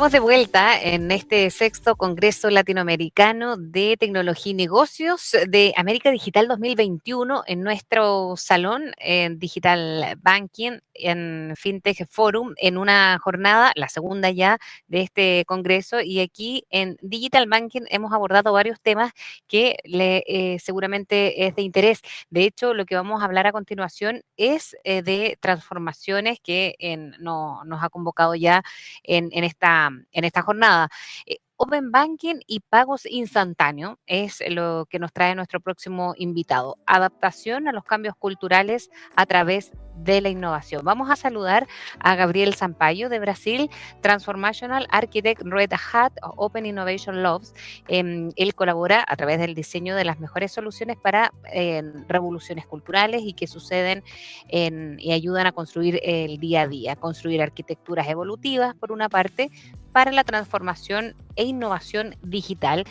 Estamos de vuelta en este sexto Congreso Latinoamericano de Tecnología y Negocios de América Digital 2021 en nuestro salón en Digital Banking, en FinTech Forum, en una jornada, la segunda ya de este Congreso, y aquí en Digital Banking hemos abordado varios temas que seguramente es de interés. De hecho, lo que vamos a hablar a continuación es de transformaciones que nos ha convocado ya en esta jornada. Open Banking y pagos instantáneos es lo que nos trae nuestro próximo invitado. Adaptación a los cambios culturales a través de la innovación. Vamos a saludar a Gabriel Sampaio de Brasil, Transformational Architect Red Hat Open Innovation Labs. Él colabora a través del diseño de las mejores soluciones para revoluciones culturales y que suceden y ayudan a construir el día a día, construir arquitecturas evolutivas, por una parte, para la transformación e innovación digital.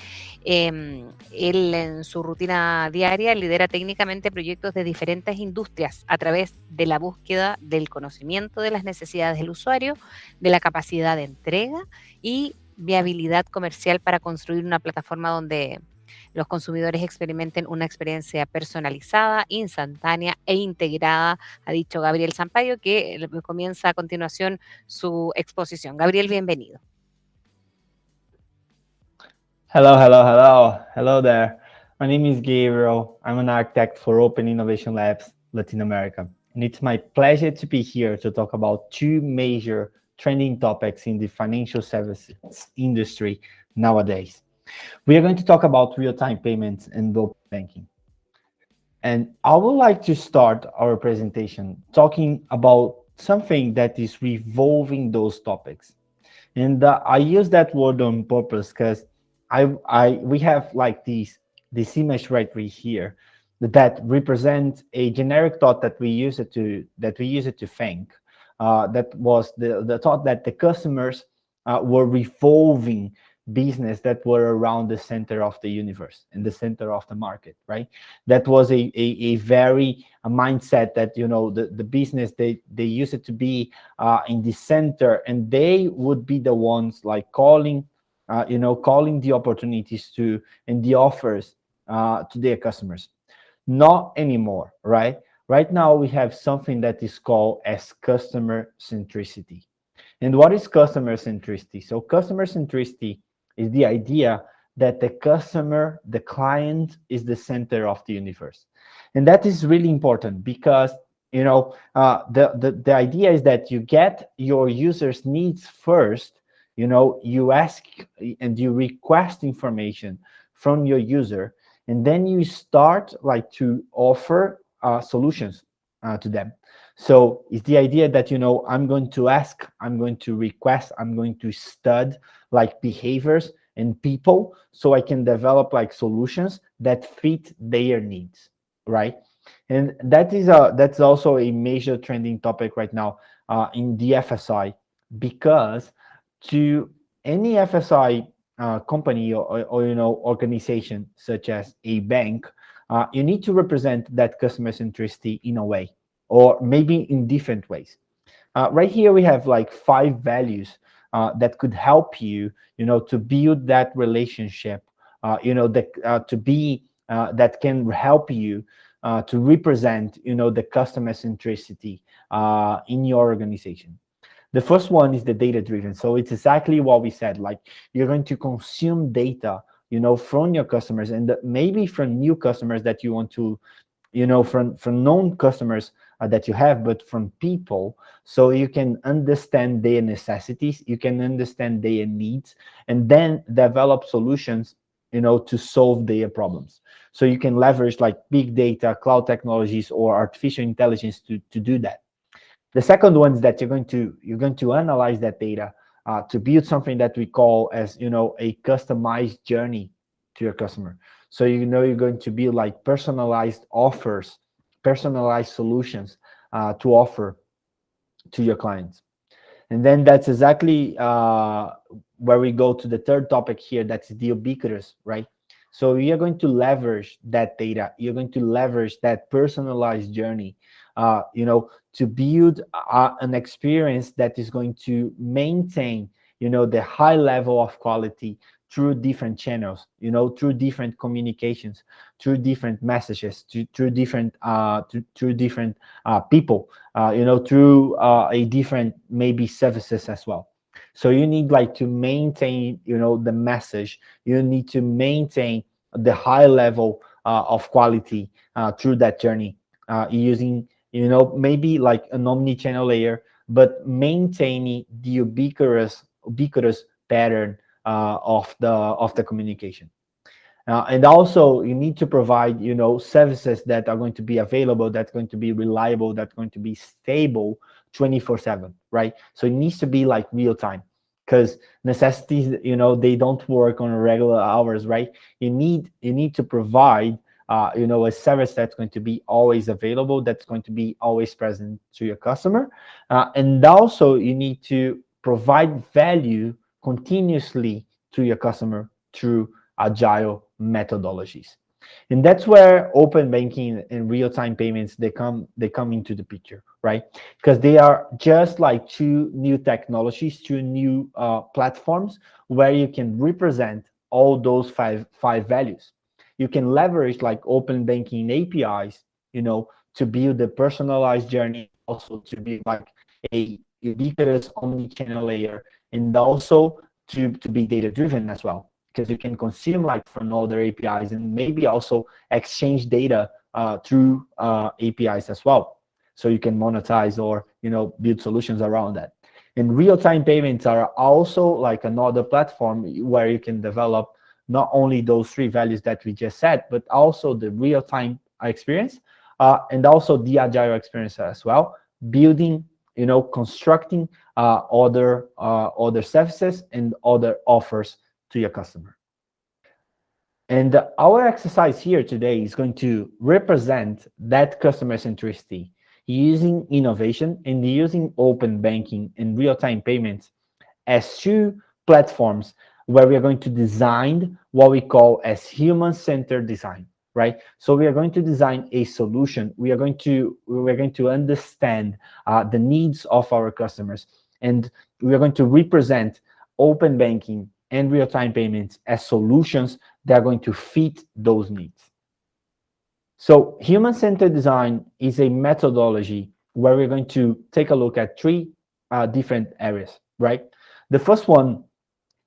Él en su rutina diaria lidera técnicamente proyectos de diferentes industrias a través de la búsqueda del conocimiento de las necesidades del usuario, de la capacidad de entrega y viabilidad comercial para construir una plataforma donde los consumidores experimenten una experiencia personalizada, instantánea e integrada, ha dicho Gabriel Sampaio, que comienza a continuación su exposición. Gabriel, bienvenido. Hello there. My name is Gabriel. I'm an architect for Open Innovation Labs Latin America. And it's my pleasure to be here to talk about two major trending topics in the financial services industry nowadays. We are going to talk about real-time payments and open banking. And I would like to start our presentation talking about something that is revolving those topics. And I use that word on purpose because we have like this image right here that represents a generic thought that we use it to think. That was the thought that the customers were revolving business that were around the center of the universe and the center of the market, right? That was a very mindset that, you know, the business, they used it to be in the center, and they would be the ones like calling the opportunities to and the offers to their customers. Not anymore, right? Right now we have something that is called as customer centricity. And what is customer centricity? So customer centricity is the idea that the customer, the client, is the center of the universe. And that is really important because, you know, the idea is that you get your users' needs first. You know, you ask and you request information from your user, and then you start like to offer solutions to them. So it's the idea that, you know, I'm going to ask, I'm going to request, I'm going to study like behaviors and people so I can develop like solutions that fit their needs, right? And that's also a major trending topic right now in the FSI, because to any FSI company or you know, organization such as a bank, you need to represent that customer centricity in a way, or maybe in different ways. Right here we have like 5 values that could help you, you know, to build that relationship, you know, that can help you to represent, you know, the customer centricity in your organization. The first one is the data driven. So it's exactly what we said, like you're going to consume data, you know, from your customers, and maybe from new customers that you want to, you know, from known customers that you have, but from people, so you can understand their necessities, you can understand their needs, and then develop solutions, you know, to solve their problems. So you can leverage like big data, cloud technologies, or artificial intelligence to do that. The second one is that you're going to analyze that data to build something that we call as, you know, a customized journey to your customer. So, you know, you're going to build like personalized offers, personalized solutions to offer to your clients. And then that's exactly where we go to the third topic here. That's the ubiquitous, right? So you're going to leverage that data. You're going to leverage that personalized journey, you know, to build an experience that is going to maintain the high level of quality through different channels, through different communications, through different messages, through different people, through a different maybe services as well. So you need like to maintain, the message. You need to maintain the high level of quality through that journey, using, maybe like an omni-channel layer, but maintaining the ubiquitous pattern of the communication. And also you need to provide, services that are going to be available, that's going to be reliable, that's going to be stable 24/7, right? So it needs to be like real time, because necessities, they don't work on regular hours, right? You need to provide, a service that's going to be always available, that's going to be always present to your customer. And also you need to provide value continuously to your customer through agile methodologies. And that's where open banking and real-time payments, they come into the picture, right? Because they are just like two new technologies, two new platforms where you can represent all those five values. You can leverage like open banking APIs, to build a personalized journey, also to build like a ubiquitous omni-channel layer, and also to be data driven as well, because you can consume like from other APIs and maybe also exchange data through APIs as well. So you can monetize or build solutions around that. And real-time payments are also like another platform where you can develop not only those three values that we just said, but also the real-time experience, and also the agile experience as well, building, constructing other services and other offers to your customer. And our exercise here today is going to represent that customer centricity using innovation and using open banking and real-time payments as two platforms where we are going to design what we call as human-centered design, right? So we are going to design a solution. We're going to understand the needs of our customers, and we are going to represent open banking and real-time payments as solutions that are going to fit those needs. So human-centered design is a methodology where we're going to take a look at three different areas, right? The first one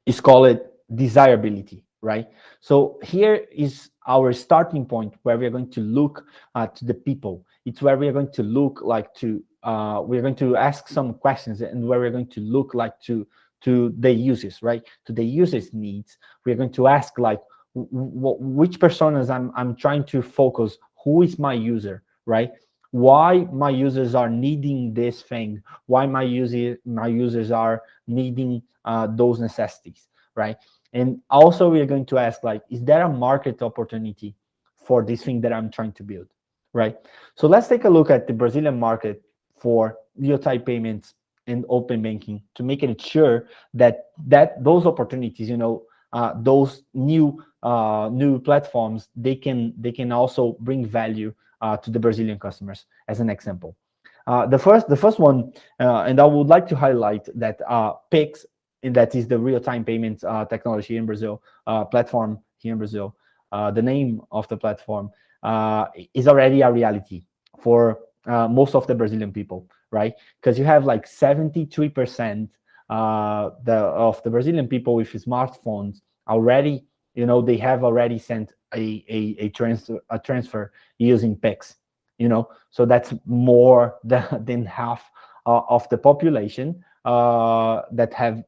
is called desirability, right? So here is our starting point where we're going to look to the people. It's where we're going to look like to, we're going to ask some questions, and where we're going to look like to the users, right? To the users' needs. We're going to ask like, which personas I'm trying to focus, who is my user, right? Why my users are needing this thing, why my users are needing those necessities, right? And also we're going to ask like, is there a market opportunity for this thing that I'm trying to build, right? So let's take a look at the Brazilian market for real-time payments and open banking to make it sure that those opportunities, those new platforms, they can also bring value to the Brazilian customers. As an example, the first one, and I would like to highlight that Pix, and that is the real-time payments technology in Brazil, platform here in Brazil. The name of the platform is already a reality for most of the Brazilian people, right? Because you have like 73% of the Brazilian people with smartphones already, they have already sent a transfer using Pix, so that's more than half of the population that have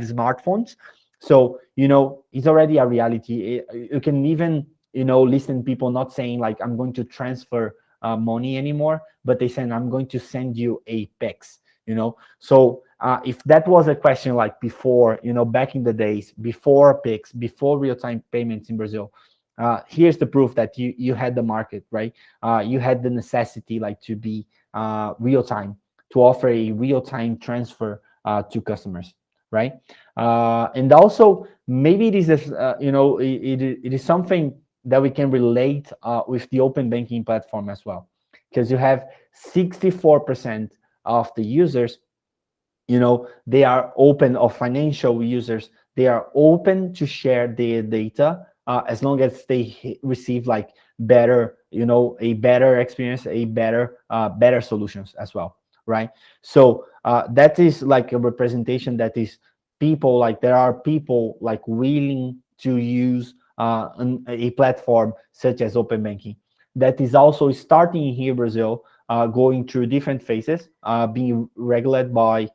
smartphones. So it's already a reality. You can even listen people not saying like, I'm going to transfer money anymore, but they saying, I'm going to send you a Pix. So if that was a question like before, back in the days, before Pix, before real-time payments in Brazil, here's the proof that you had the market, right? You had the necessity like to be real-time, to offer a real-time transfer to customers, right? And also maybe this is it is something that we can relate with the open banking platform as well, because you have 64% of the users they are open, or financial users, they are open to share their data, as long as they receive like better, a better experience, a better solutions as well, right? So that is like a representation that is people, like there are people like willing to use a platform such as open banking, that is also starting here in Brazil, going through different phases, being regulated by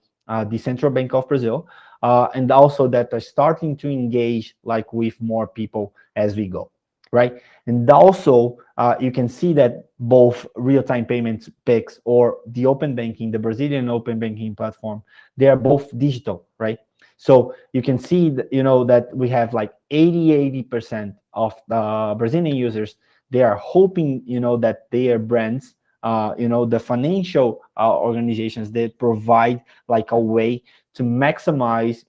the Central Bank of Brazil, and also that are starting to engage like with more people as we go, right? And also you can see that both real-time payments PIX or the open banking, the Brazilian open banking platform, they are both digital, right? So you can see that, that we have like 80% of the Brazilian users, they are hoping, that their brands, the financial organizations, they provide like a way to maximize,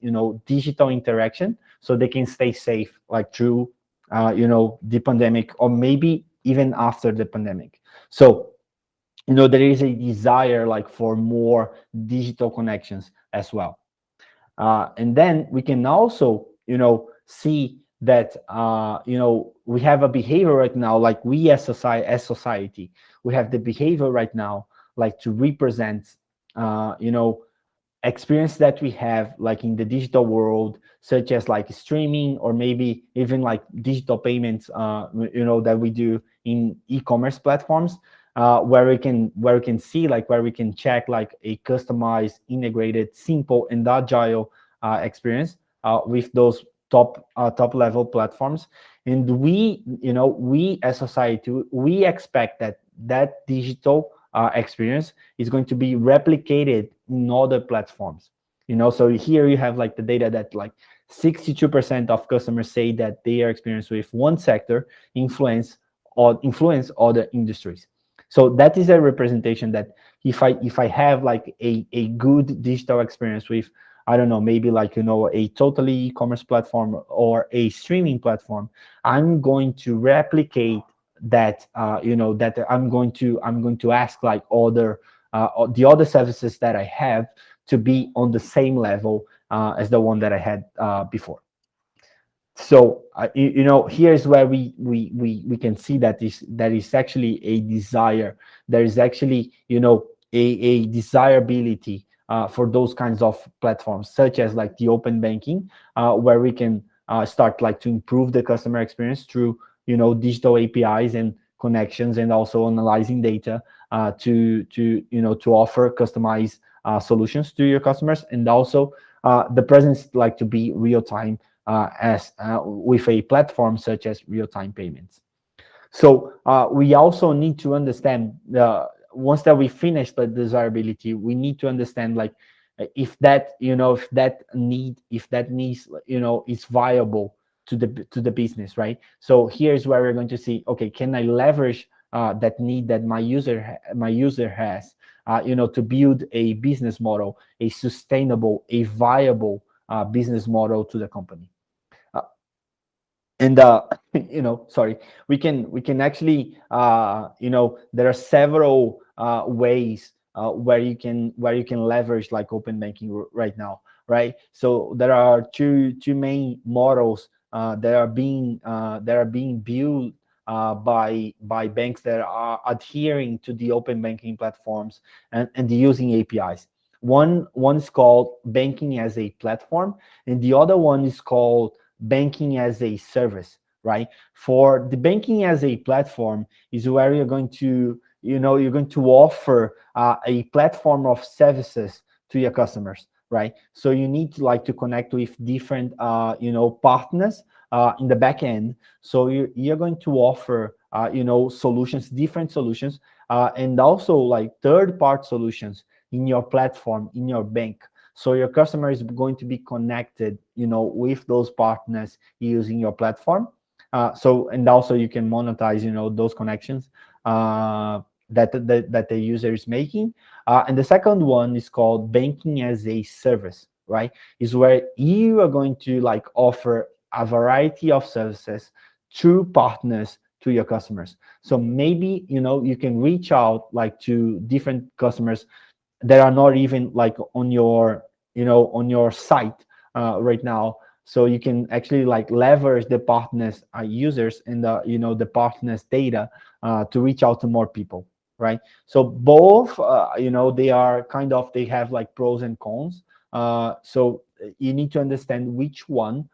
digital interaction, so they can stay safe, like through, the pandemic, or maybe even after the pandemic. So, there is a desire like for more digital connections as well. And then we can also, see that, we have a behavior right now, like we as society, we have the behavior right now, like to represent, experience that we have like in the digital world, such as like streaming, or maybe even like digital payments, that we do in e-commerce platforms, where we can see, like where we can check like a customized, integrated, simple, and agile experience with those top level platforms. And we as society, we expect that digital experience is going to be replicated in other platforms. So here you have like the data that like 62% of customers say that their experience with one sector influence other industries. So that is a representation that if I have like a good digital experience with, I don't know, maybe like, a totally e-commerce platform or a streaming platform, I'm going to replicate that, that I'm going to ask like the other services that I have to be on the same level as the one that I had before. So here's where we can see that is actually a desire. There is actually, a desirability for those kinds of platforms, such as like the open banking, where we can start like to improve the customer experience through, digital APIs and connections, and also analyzing data to offer customized solutions to your customers, and also the presence like to be real time, as with a platform such as real-time payments. So we also need to understand, once that we finish the desirability, we need to understand like if that need is viable to the business, right? So here's where we're going to see, okay, can I leverage that need that my user has, to build a business model, a sustainable, a viable business model to the company. And sorry, we can actually, there are several ways where you can leverage like open banking right now, right? So there are two main models that are being built by banks that are adhering to the open banking platforms and using APIs. One is called banking as a platform, and the other one is called banking as a service, right? For the banking as a platform is where you're going to offer a platform of services to your customers, right? So you need to like to connect with different partners in the back end. So you're going to offer solutions, different solutions, and also like third-party solutions in your platform, in your bank. So your customer is going to be connected, with those partners using your platform. And also you can monetize, those connections that the user is making. And the second one is called banking as a service, right? Is where you are going to like offer a variety of services through partners to your customers. So maybe, you can reach out like to different customers that are not even like on your on your site right now. So you can actually like leverage the partners users and the partners data to reach out to more people, right? So both they are they have like pros and cons. So you need to understand which one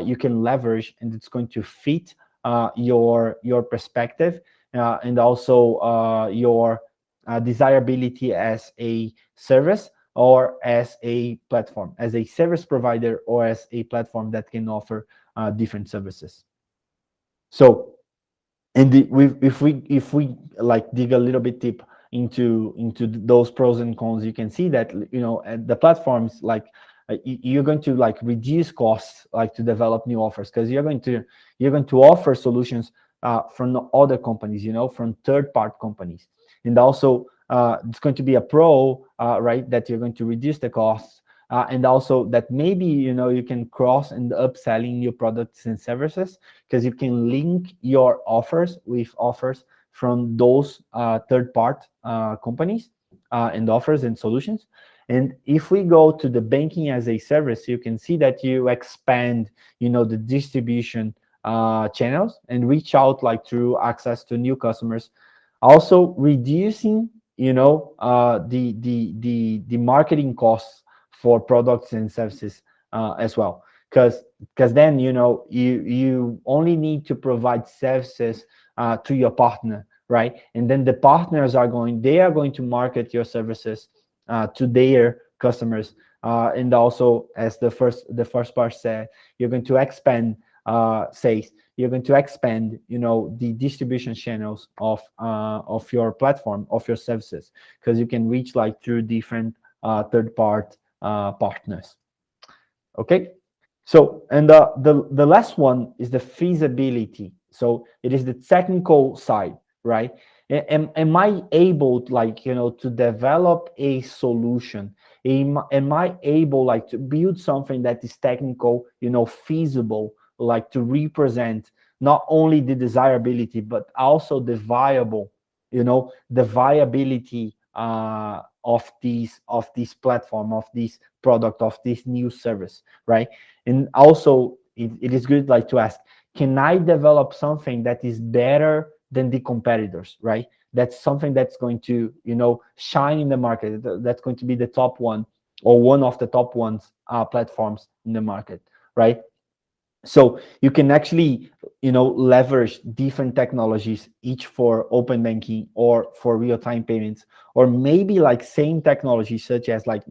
you can leverage, and it's going to fit your perspective and also your desirability as a service or as a platform, as a service provider or as a platform that can offer different services. So, and if we like dig a little bit deep into those pros and cons, you can see that at the platforms, like you're going to like reduce costs like to develop new offers, because you're going to offer solutions from other companies, from third-party companies. And also it's going to be a pro, right, that you're going to reduce the costs, and also that maybe you can cross and upselling new products and services, because you can link your offers with offers from those third-party companies and offers and solutions. And if we go to the banking as a service, you can see that you expand the distribution channels and reach out like through access to new customers, also reducing the marketing costs for products and services as well, because then you only need to provide services to your partner, right? And then the partners are going to market your services to their customers, and also, as the first part said, you're going to expand you're going to expand the distribution channels of your platform, of your services, because you can reach like through different third-party partners. Okay, so, and the last one is the feasibility. So it is the technical side, right? Am I able to develop a solution? Am I able like to build something that is technical, feasible, like to represent not only the desirability but also the viable, the viability of this platform, of this product, of this new service, right? And also it is good like to ask, can I develop something that is better than the competitors, right? That's something that's going to shine in the market, that's going to be the top one or one of the top ones platforms in the market, right? So you can actually leverage different technologies, each for open banking or for real-time payments, or maybe like same technologies such as like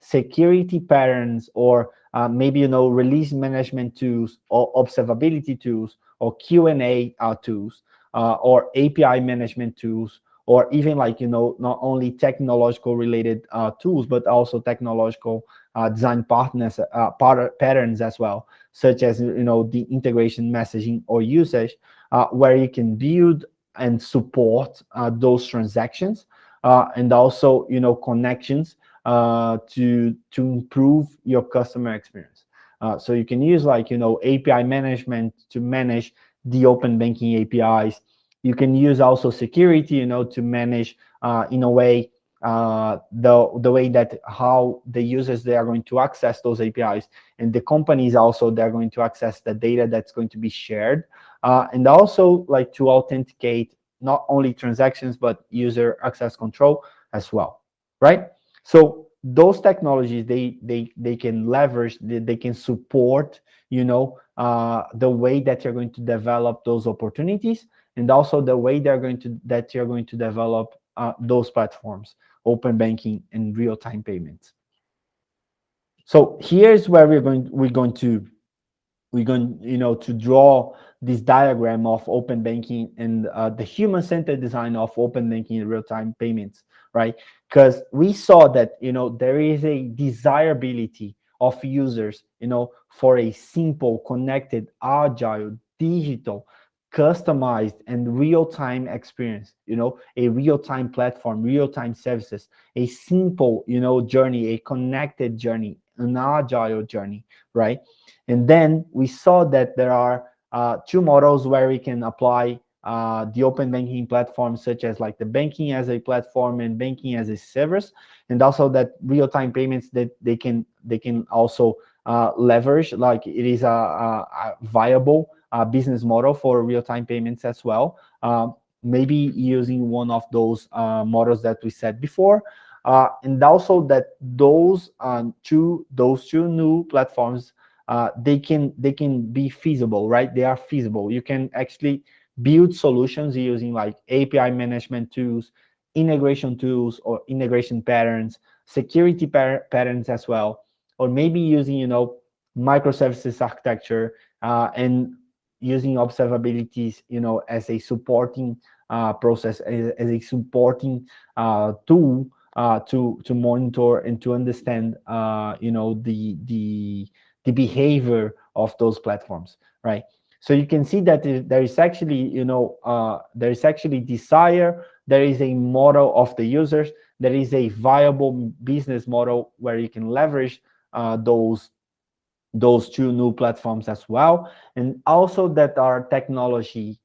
security patterns, or maybe release management tools, or observability tools, or Q&A tools, or API management tools, or even like not only technological related tools but also technological design patterns as well, such as the integration, messaging, or usage, where you can build and support those transactions, and also connections to improve your customer experience. So you can use like API management to manage the open banking APIs. You can use also security to manage in a way the way that how the users, they are going to access those APIs, and the companies also, they're going to access the data that's going to be shared, and also like to authenticate not only transactions but user access control as well, right? So those technologies, they can leverage, they can support the way that you're going to develop those opportunities, and also the way you're going to develop those platforms, open banking and real-time payments. So here's where we're going to draw this diagram of open banking and the human-centered design of open banking and real-time payments, right? Because we saw that there is a desirability of users for a simple, connected, agile, digital, customized, and real-time experience, a real-time platform, real-time services, a simple journey, a connected journey, an agile journey, right? And then we saw that there are two models where we can apply the open banking platforms, such as like the banking as a platform and banking as a service, and also that real-time payments that they can also leverage. Like it is a viable business model for real-time payments as well. Maybe using one of those models that we said before, and also that those two new platforms, they can be feasible, right? They are feasible. You can actually build solutions using like API management tools, integration tools, or integration patterns, security patterns as well, or maybe using microservices architecture, and using observabilities as a supporting process, as a supporting tool to monitor and to understand the behavior of those platforms, right? So you can see that there is actually desire, there is a model of the users, there is a viable business model where you can leverage those two new platforms as well, and also that are technologies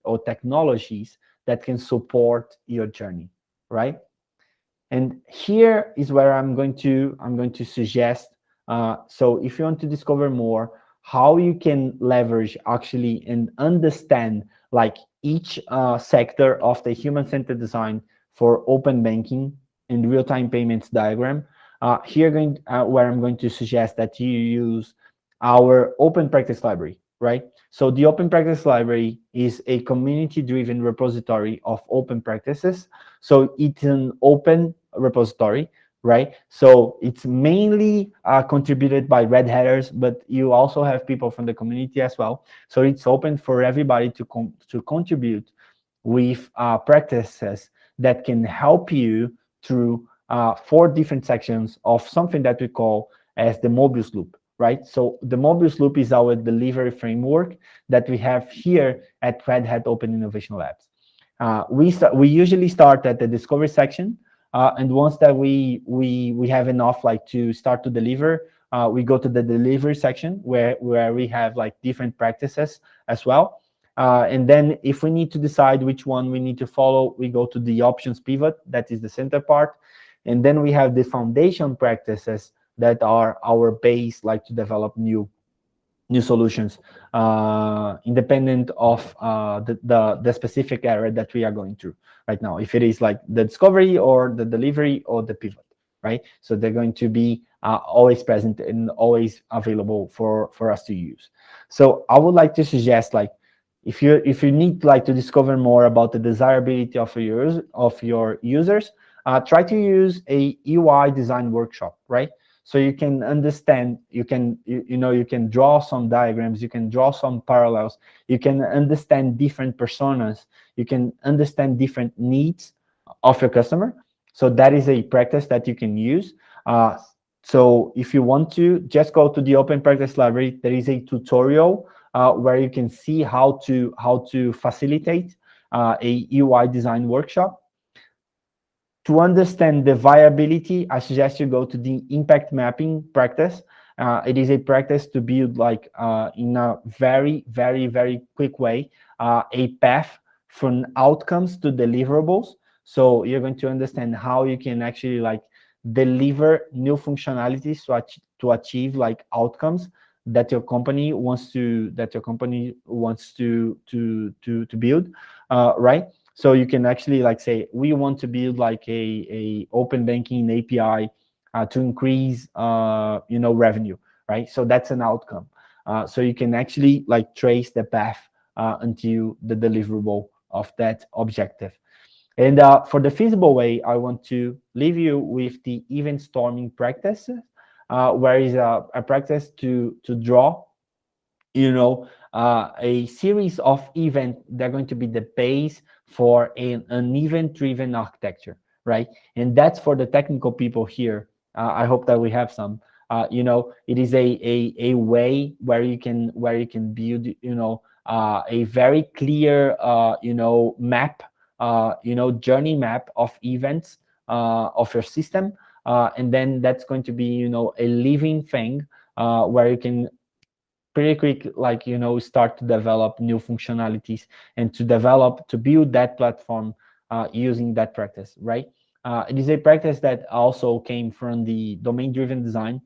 that can support your journey, right? And here is where I'm going to suggest. So if you want to discover more how you can leverage actually and understand like each sector of the human-centered design for open banking and real-time payments diagram, where I'm going to suggest that you use our open practice library, right? So the open practice library is a community-driven repository of open practices. So it's an open repository, right? So it's mainly contributed by red hatters, but you also have people from the community as well. So it's open for everybody to contribute with practices that can help you through 4 different sections of something that we call as the Mobius loop, right? So the Mobius loop is our delivery framework that we have here at Red Hat Open Innovation Labs. We usually start at the discovery section, and once that we have enough like to start to deliver, we go to the delivery section where we have like different practices as well. And then if we need to decide which one we need to follow, we go to the options pivot, that is the center part. And then we have the foundation practices that are our base, like to develop new solutions, independent of the specific area that we are going through right now. If it is like the discovery or the delivery or the pivot, right? So they're going to be always present and always available for us to use. So I would like to suggest, like, if you need like to discover more about the desirability of your users, try to use a UI design workshop, right? So you can understand, you can draw some diagrams, you can draw some parallels, you can understand different personas, you can understand different needs of your customer. So that is a practice that you can use. So if you want to, just go to the Open Practice Library. There is a tutorial where you can see how to facilitate a UI design workshop. To understand the viability, I suggest you go to the impact mapping practice. It is a practice to build like in a very, very, very quick way a path from outcomes to deliverables. So you're going to understand how you can actually like deliver new functionalities to achieve like outcomes that your company wants to build, right? So you can actually like say, we want to build like a open banking API to increase revenue, right? So that's an outcome. So you can actually like trace the path until the deliverable of that objective. And for the feasible way, I want to leave you with the event storming practice, where is a practice to draw a series of events that are going to be the base for an event-driven architecture, right? And that's for the technical people here. I hope that we have some. It is a way where you can build, a very clear, map, journey map of events of your system, and then that's going to be, a living thing where you can pretty quick, like, start to develop new functionalities and to build that platform using that practice, right? It is a practice that also came from the domain-driven design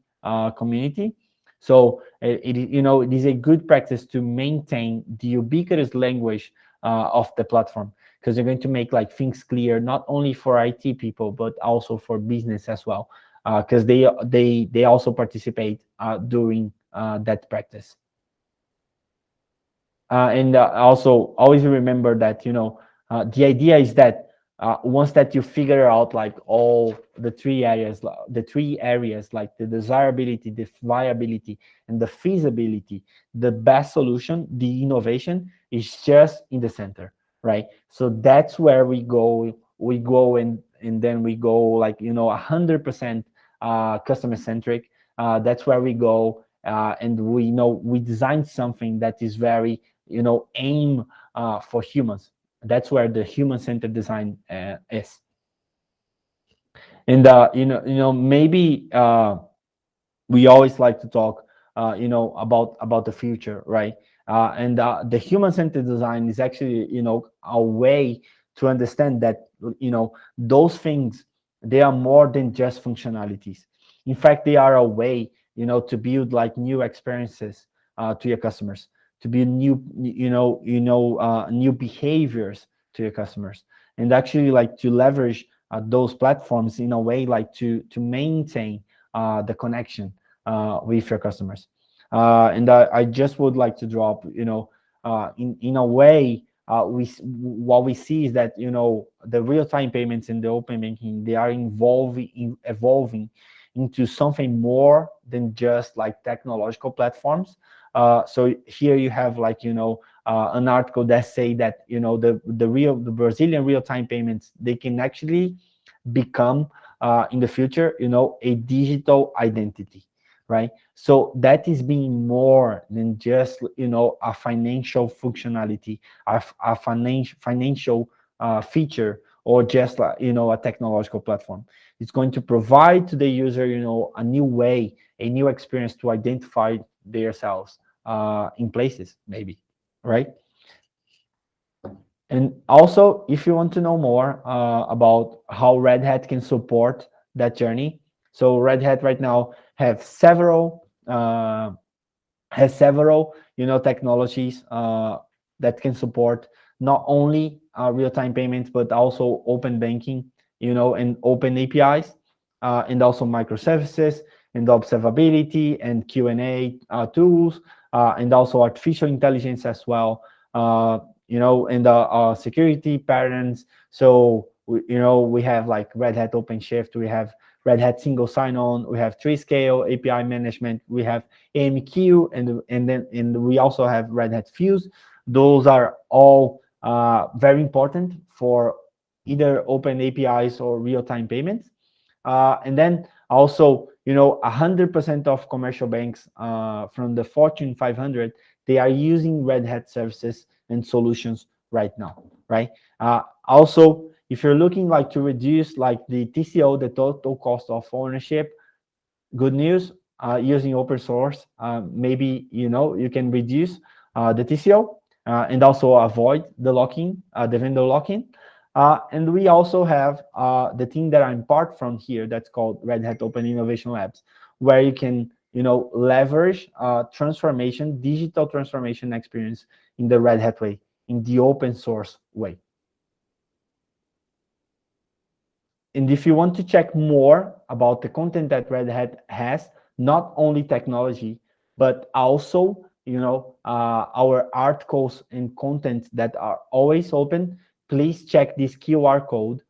community. So it is a good practice to maintain the ubiquitous language of the platform, because you're going to make like things clear not only for IT people but also for business as well, because they also participate during that practice. And also always remember that the idea is that once that you figure out like all the three areas like the desirability, the viability, and the feasibility, the best solution, the innovation is just in the center, right? So that's where we go and then we go like 100% customer centric. That's where we go, and we design something that is very aim for humans. That's where the human-centered design is. And maybe we always like to talk about the future, right? And the human-centered design is actually a way to understand that those things, they are more than just functionalities. In fact, they are a way to build like new experiences to your customers, to build new behaviors to your customers, and actually like to leverage those platforms in a way like to maintain the connection with your customers. And I just would like to drop, in a way, what we see is that the real-time payments and the open banking, they are evolving into something more than just like technological platforms. So here you have like an article that say that the Brazilian real-time payments, they can actually become in the future a digital identity, right? So that is being more than just a financial functionality, a financial feature, or just like a technological platform. It's going to provide to the user a new way, a new experience to identify themselves in places, maybe, right? And also, if you want to know more about how Red Hat can support that journey, so Red Hat right now has several technologies that can support not only real-time payments but also open banking, and open APIs, and also microservices and observability and Q&A tools, and also artificial intelligence as well, and security patterns. So we have like Red Hat OpenShift, we have Red Hat single sign-on, we have Treescale API management, we have AMQ, and we also have Red Hat Fuse. Those are all very important for either open APIs or real-time payments. And then also 100% of commercial banks from the Fortune 500, they are using Red Hat services and solutions right now, right? Also, if you're looking like to reduce like the TCO, the total cost of ownership, good news, using open source, maybe you can reduce the TCO and also avoid the lock-in, the vendor lock-in. And we also have the team that I'm part from here that's called Red Hat Open Innovation Labs, where you can leverage digital transformation experience in the Red Hat way, in the open source way. And if you want to check more about the content that Red Hat has, not only technology, but also our articles and content that are always open, please check this QR code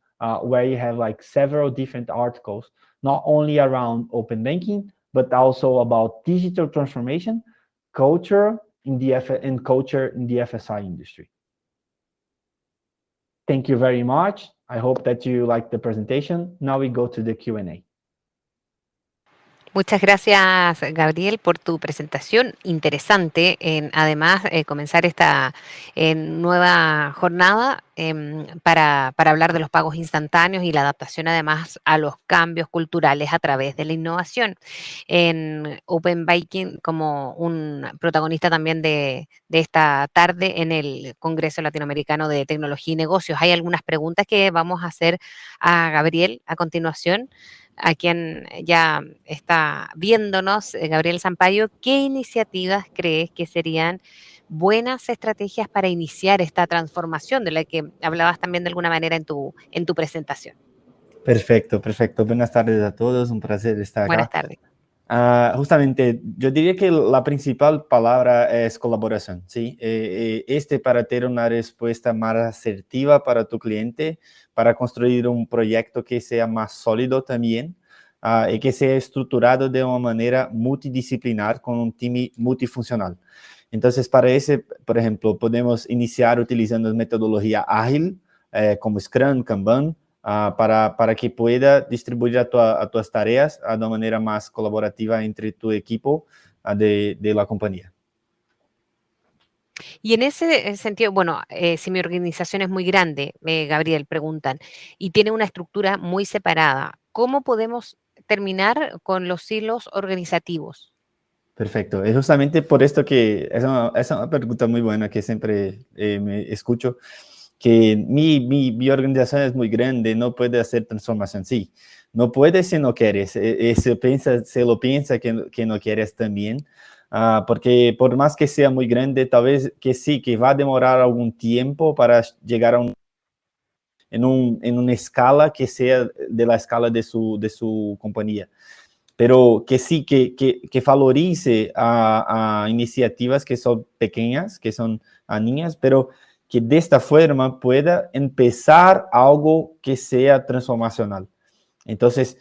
where you have like several different articles, not only around open banking, but also about digital transformation, culture in the FSI industry. Thank you very much. I hope that you liked the presentation. Now we go to the Q&A. Muchas gracias, Gabriel, por tu presentación. Interesante, además, comenzar esta nueva jornada para hablar de los pagos instantáneos y la adaptación, además, a los cambios culturales a través de la innovación. En Open Banking, como un protagonista también de esta tarde en el Congreso Latinoamericano de Tecnología y Negocios. Hay algunas preguntas que vamos a hacer a Gabriel a continuación, a quien ya está viéndonos, Gabriel Sampaio. ¿Qué iniciativas crees que serían buenas estrategias para iniciar esta transformación de la que hablabas también de alguna manera en tu presentación? Perfecto, perfecto. Buenas tardes a todos, un placer estar Buenas acá. tardes. Justamente, yo diría que la principal palabra es colaboración, ¿sí? Para tener una respuesta más asertiva para tu cliente, para construir un proyecto que sea más sólido también, y que sea estructurado de una manera multidisciplinar con un team multifuncional. Entonces, para ese, por ejemplo, podemos iniciar utilizando metodología ágil, como Scrum, Kanban, para que pueda distribuir a tus tareas de una manera más colaborativa entre tu equipo de la compañía. Y en ese sentido, bueno, si mi organización es muy grande, Gabriel, preguntan, y tiene una estructura muy separada, ¿cómo podemos terminar con los silos organizativos? Perfecto. Es justamente por esto que es una pregunta muy buena que siempre me escucho, que mi organización es muy grande, no puede hacer transformación. Sí, no puede si no quieres. Se lo piensa que no quieres también, porque por más que sea muy grande, tal vez que sí, que va a demorar algún tiempo para llegar a en una escala que sea de la escala de su compañía. Pero que sí, que valorice a iniciativas que son pequeñas, que son niñas, pero que de esta forma pueda empezar algo que sea transformacional. Entonces,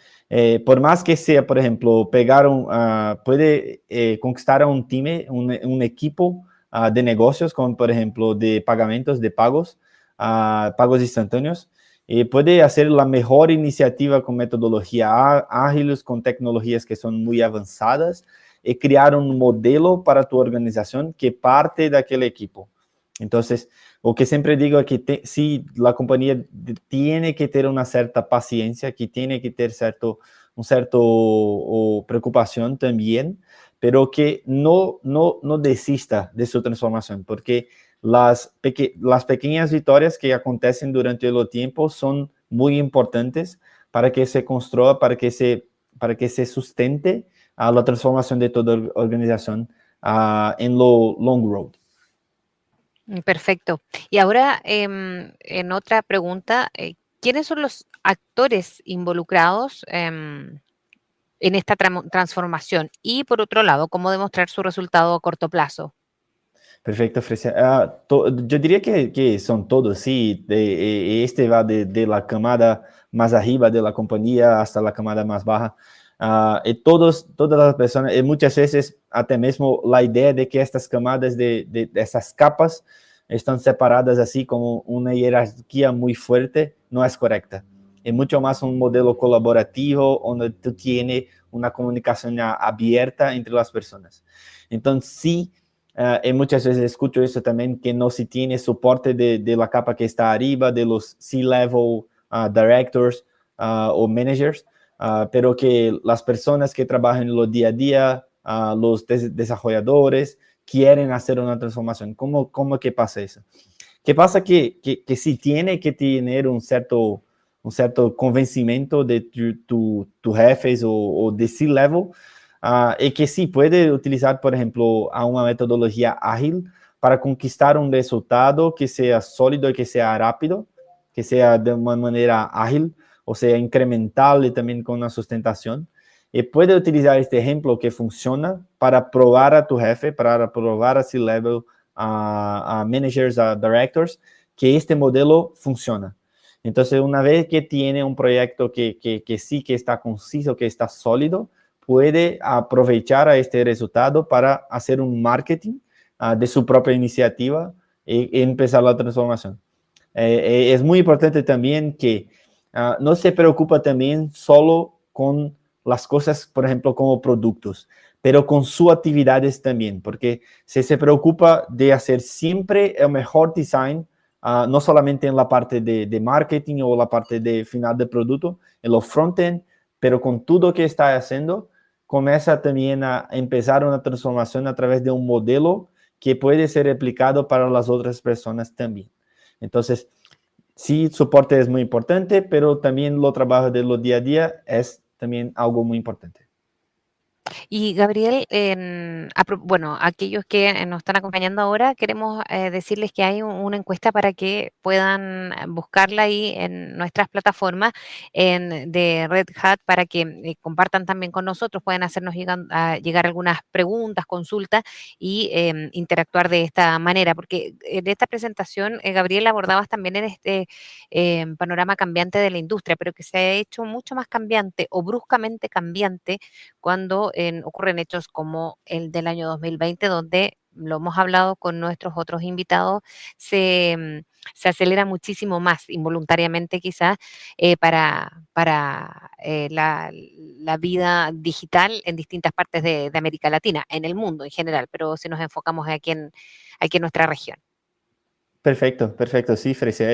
por más que sea, por ejemplo, puede conquistar a un time, un equipo de negocios, como por ejemplo de pagamentos, de pagos, pagos instantáneos, puede hacer la mejor iniciativa con metodología ágiles, con tecnologías que son muy avanzadas, y crear un modelo para tu organización que parte de aquel equipo. Entonces, o que siempre digo es que sí, la compañía tiene que tener una cierta paciencia, que tiene que tener un cierto preocupación también, pero que no desista de su transformación, porque las pequeñas victorias que acontecen durante el tiempo son muy importantes para que se construya, para que se sustente la transformación de toda organización en lo long road. Perfecto. Y ahora, en otra pregunta, ¿quiénes son los actores involucrados en esta transformación? Y por otro lado, ¿cómo demostrar su resultado a corto plazo? Perfecto, Frecia. Yo diría que son todos, sí. Este va de la camada más arriba de la compañía hasta la camada más baja. Todas las personas, muchas veces, hasta mismo la idea de que estas camadas de esas capas están separadas así como una jerarquía muy fuerte, no es correcta. Es mucho más un modelo colaborativo donde tú tienes una comunicación abierta entre las personas. Entonces, sí. Y muchas veces escucho eso también, que no se tiene soporte de la capa que está arriba, de los C-level directors o managers, pero que las personas que trabajan en lo día a día, los desarrolladores, quieren hacer una transformación. ¿Cómo que pasa eso? ¿Qué pasa? Que sí tiene que tener un cierto convencimiento de tu jefes o de C-level, y que sí puede utilizar, por ejemplo, a una metodología ágil para conquistar un resultado que sea sólido y que sea rápido, que sea de una manera ágil, o sea, incremental y también con una sustentación. Y puede utilizar este ejemplo que funciona para probar a tu jefe, para probar a C-level, a managers, a directors, que este modelo funciona. Entonces, una vez que tiene un proyecto que sí, que está conciso, que está sólido, puede aprovechar a este resultado para hacer un marketing de su propia iniciativa y empezar la transformación. Es muy importante también que no se preocupa también solo con las cosas, por ejemplo, como productos, pero con sus actividades también, porque si se preocupa de hacer siempre el mejor design, no solamente en la parte de marketing o la parte de final de producto, en los front-end, pero con todo lo que está haciendo, comienza también a empezar una transformación a través de un modelo que puede ser replicado para las otras personas también. Entonces, sí, soporte es muy importante, pero también lo trabajo de los día a día es también algo muy importante. Y Gabriel, bueno, aquellos que nos están acompañando ahora, queremos decirles que hay una encuesta para que puedan buscarla ahí en nuestras plataformas de Red Hat para que compartan también con nosotros, pueden hacernos llegar algunas preguntas, consultas y interactuar de esta manera, porque en esta presentación, Gabriel, abordabas también en este panorama cambiante de la industria, pero que se ha hecho mucho más cambiante o bruscamente cambiante cuando ocurren hechos como el del año 2020, donde lo hemos hablado con nuestros otros invitados, se acelera muchísimo más involuntariamente quizás para la vida digital en distintas partes de América Latina, en el mundo en general, pero si nos enfocamos aquí en nuestra región. Perfecto, perfecto. Sí, Frecia.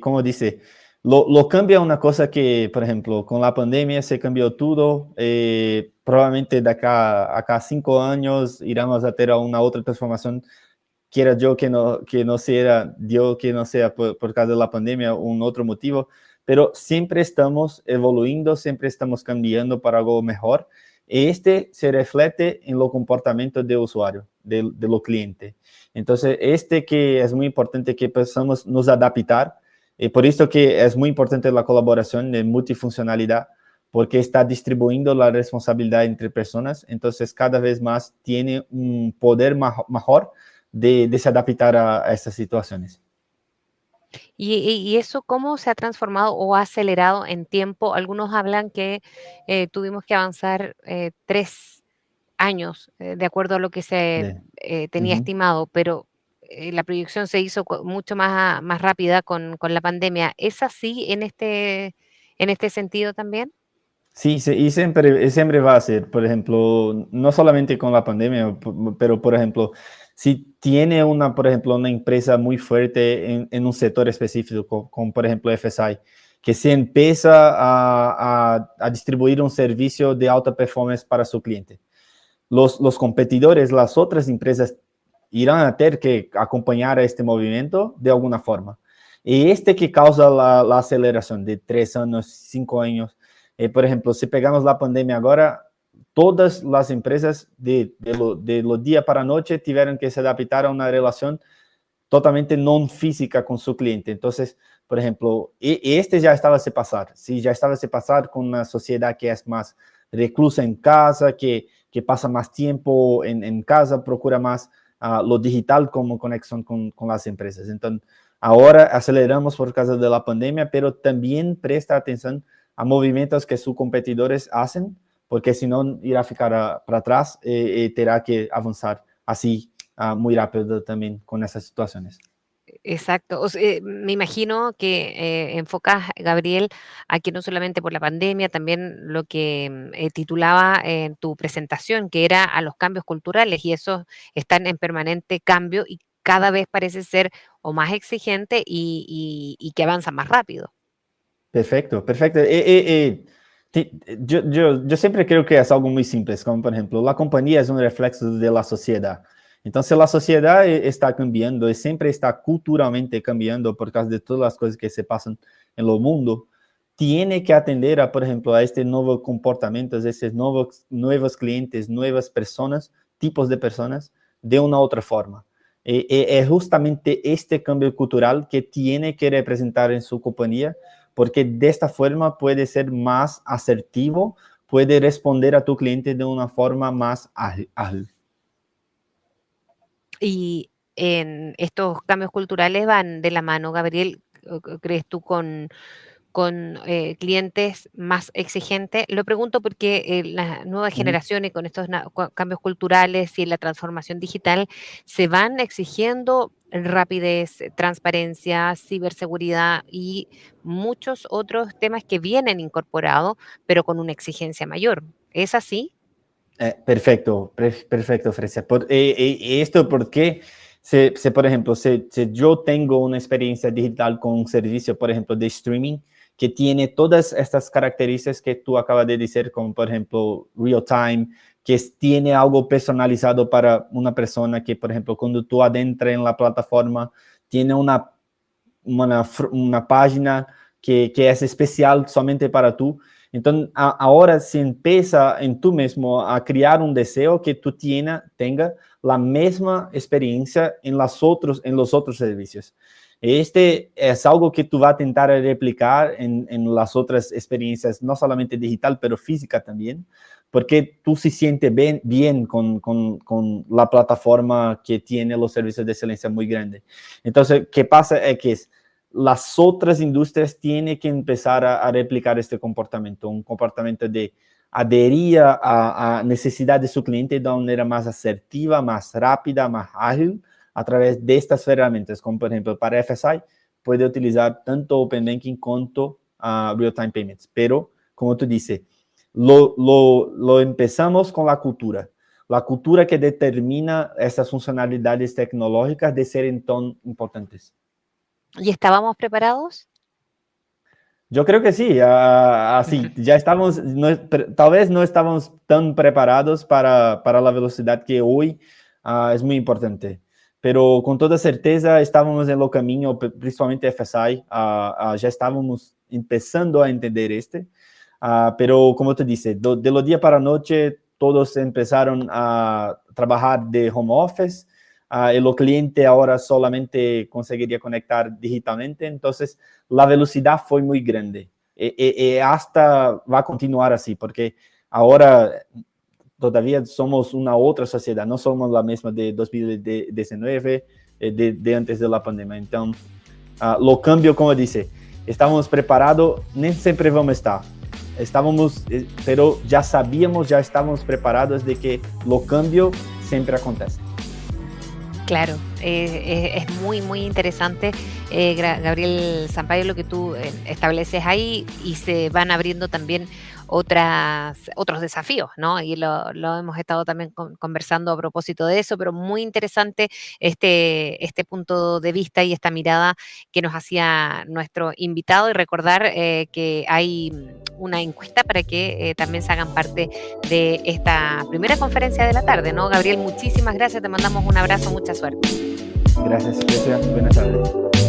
Como dice, lo cambia una cosa que, por ejemplo, con la pandemia se cambió todo. Probablemente de acá a 5 años iremos a tener una otra transformación. Quiera yo que no sea, Dios que no sea por causa de la pandemia, un otro motivo, pero siempre estamos evolucionando, siempre estamos cambiando para algo mejor. Y este se refleja en los comportamientos del usuario, de los clientes. Entonces, que es muy importante que pensamos nos adaptar, y por eso que es muy importante la colaboración de multifuncionalidad, porque está distribuyendo la responsabilidad entre personas, entonces cada vez más tiene un poder mejor de se adaptar a estas situaciones. Y eso cómo se ha transformado o ha acelerado en tiempo? Algunos hablan que tuvimos que avanzar 3 años, de acuerdo a lo que se De, tenía Ujú. estimado, pero la proyección se hizo mucho más rápida con la pandemia. ¿Es así en este sentido también? Sí, y siempre va a ser, por ejemplo, no solamente con la pandemia, pero por ejemplo, si tiene por ejemplo, una empresa muy fuerte en un sector específico, como por ejemplo FSI, que se empieza a distribuir un servicio de alta performance para su cliente. Los competidores, las otras empresas irán a tener que acompañar a este movimiento de alguna forma. Y que causa la aceleración de 3 años, 5 años. Por ejemplo, si pegamos la pandemia ahora, todas las empresas de lo día para noche tuvieron que se adaptar a una relación totalmente no física con su cliente. Entonces, por ejemplo, ya estaba a se pasar, sí, ya estaba a se pasar con una sociedad que es más reclusa en casa, que pasa más tiempo en casa, procura más lo digital como conexión con las empresas. Entonces, ahora aceleramos por causa de la pandemia, pero también presta atención a movimientos que sus competidores hacen, porque si no irá a ficar para atrás y tendrá que avanzar así muy rápido también con esas situaciones. Exacto. Me imagino que enfocas, Gabriel, aquí no solamente por la pandemia, también lo que titulaba en tu presentación, que era a los cambios culturales, y esos están en permanente cambio y cada vez parece ser o más exigente y que avanza más rápido. Perfecto, perfecto. Yo siempre creo que es algo muy simple, como por ejemplo, la compañía es un reflejo de la sociedad. Entonces la sociedad está cambiando y siempre está culturalmente cambiando por causa de todas las cosas que se pasan en el mundo. Tiene que atender a, por ejemplo, a este nuevo comportamientos, estos nuevos clientes, nuevas personas, tipos de personas, de una otra forma. Es justamente este cambio cultural que tiene que representar en su compañía, porque de esta forma puede ser más asertivo, puede responder a tu cliente de una forma más ágil. Y en estos cambios culturales van de la mano, Gabriel, ¿crees tú con clientes más exigentes. Lo pregunto porque las nuevas Uhum. generaciones con estos cambios culturales y la transformación digital se van exigiendo rapidez, transparencia, ciberseguridad y muchos otros temas que vienen incorporados, pero con una exigencia mayor. ¿Es así? Perfecto, perfecto, Frecia. Esto porque, por ejemplo, si yo tengo una experiencia digital con un servicio, por ejemplo, de streaming, que tiene todas estas características que tú acabas de decir, como por ejemplo, real time, que tiene algo personalizado para una persona que, por ejemplo, cuando tú adentras en la plataforma, tiene una página que es especial solamente para tú. Entonces, ahora se empieza en tú mismo a crear un deseo que tú tenga la misma experiencia en los otros servicios. Este es algo que tú vas a tentar replicar en las otras experiencias, no solamente digital, pero física también, porque tú se sientes bien con la plataforma que tiene los servicios de excelencia muy grande. Entonces, ¿qué pasa? Es que las otras industrias tienen que empezar a replicar este comportamiento, un comportamiento de adherir a necesidad de su cliente de una manera más asertiva, más rápida, más ágil, a través de estas herramientas, como por ejemplo para FSI, puede utilizar tanto Open Banking quanto Real-Time Payments. Pero, como tú dices, lo empezamos con la cultura que determina estas funcionalidades tecnológicas de ser tan importantes. ¿Y estábamos preparados? Yo creo que sí, así, ya estamos, tal vez no estamos tan preparados para la velocidad que hoy es muy importante, pero con toda certeza estábamos en el camino, principalmente FSI, ya estábamos empezando a entender pero como te dice, de los días para la noche, todos empezaron a trabajar de home office, el cliente ahora solamente conseguiría conectar digitalmente, entonces la velocidad fue muy grande. Hasta va a continuar así, porque ahora todavía somos una otra sociedad, no somos la misma de 2019, de antes de la pandemia. Entonces, lo cambio, como dice, estamos preparados, nem siempre vamos a estar. Estábamos, pero ya sabíamos, ya estamos preparados de que lo cambio siempre acontece. Claro, es muy, muy interesante, Gabriel Sampaio, lo que tú estableces ahí y se van abriendo también otros desafíos, ¿no? Y lo hemos estado también conversando a propósito de eso, pero muy interesante este punto de vista y esta mirada que nos hacía nuestro invitado y recordar que hay una encuesta para que también se hagan parte de esta primera conferencia de la tarde, ¿no? Gabriel, muchísimas gracias, te mandamos un abrazo, mucha suerte. Gracias, Grecia. Buenas tardes.